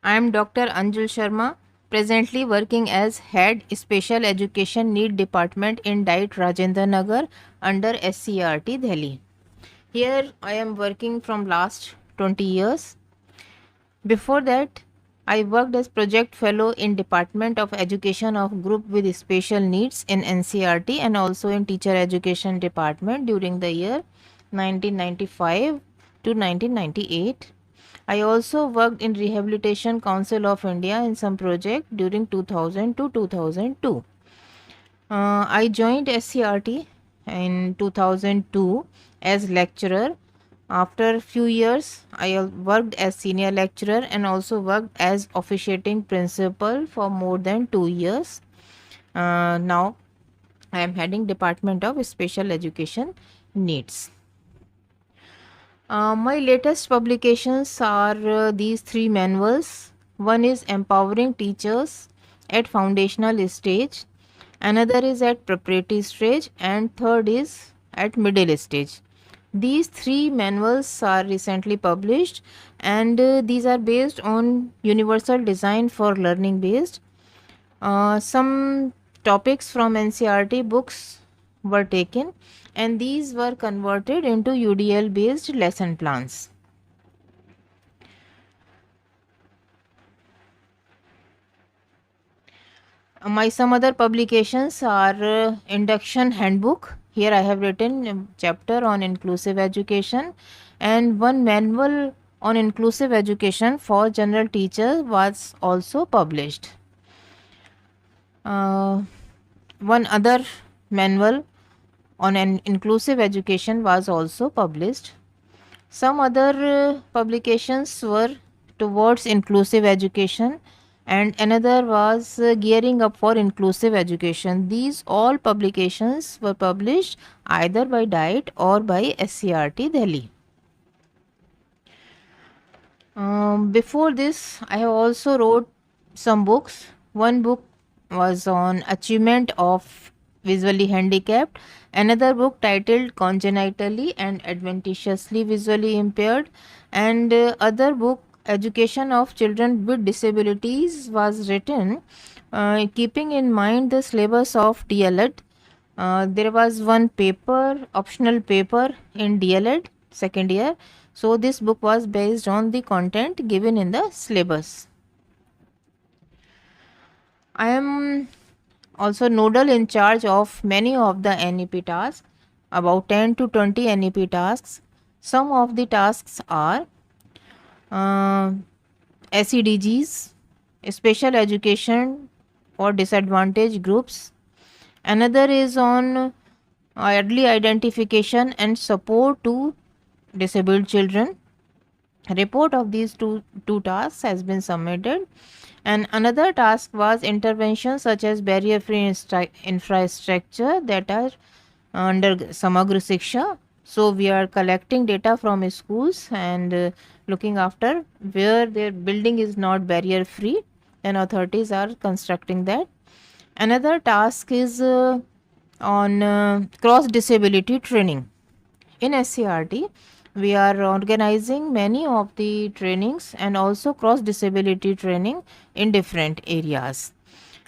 I am Dr. Anjul Sharma, presently working as Head Special Education Need Department in DIET Rajendra Nagar under SCRT Delhi. Here I am working from last 20 years. Before that, I worked as project fellow in Department of Education of Group with Special Needs in NCRT and also in Teacher Education Department during the year 1995 to 1998. I also worked in Rehabilitation Council of India in some project during 2000 to 2002. I joined SCRT in 2002 as lecturer. After few years, I worked as senior lecturer and also worked as officiating principal for more than 2 years. Now I am heading Department of Special Education Needs. My latest publications are these three manuals. One is Empowering Teachers at Foundational Stage, another is at Preparatory Stage, and third is at Middle Stage. These three manuals are recently published, and these are based on Universal Design for Learning based. Some topics from NCRT books were taken, and these were converted into UDL based lesson plans. My some other publications are Induction Handbook. Here I have written a chapter on inclusive education, and one manual on inclusive education for general teachers was also published. One other manual on an inclusive education was also published. Some other publications were towards inclusive education, and another was gearing up for inclusive education. These all publications were published either by DIET or by SCRT Delhi. Before this, I have also wrote some books. One book was on achievement of visually handicapped. Another book titled Congenitally and Adventitiously Visually Impaired, and other book Education of Children with Disabilities was written keeping in mind the syllabus of DLED. There was one paper, optional paper in DLED second year. So this book was based on the content given in the syllabus. I am also nodal in charge of many of the NEP tasks, about 10 to 20 NEP tasks. Some of the tasks are SEDGs, special education for disadvantaged groups. Another is on early identification and support to disabled children. A report of these two tasks has been submitted, and another task was interventions such as barrier free infrastructure that are under Samagra Shiksha. So we are collecting data from schools and looking after where their building is not barrier free, and authorities are constructing that. Another task is on cross disability training. In SCRT, we are organizing many of the trainings and also cross disability training in different areas.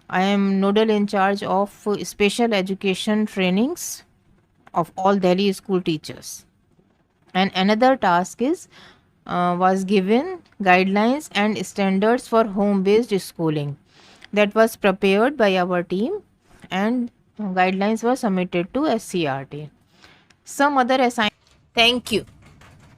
I am nodal in charge of special education trainings of all Delhi school teachers. And another task is was given guidelines and standards for home based schooling that was prepared by our team, and guidelines were submitted to SCRT. Some other assignments. Thank you.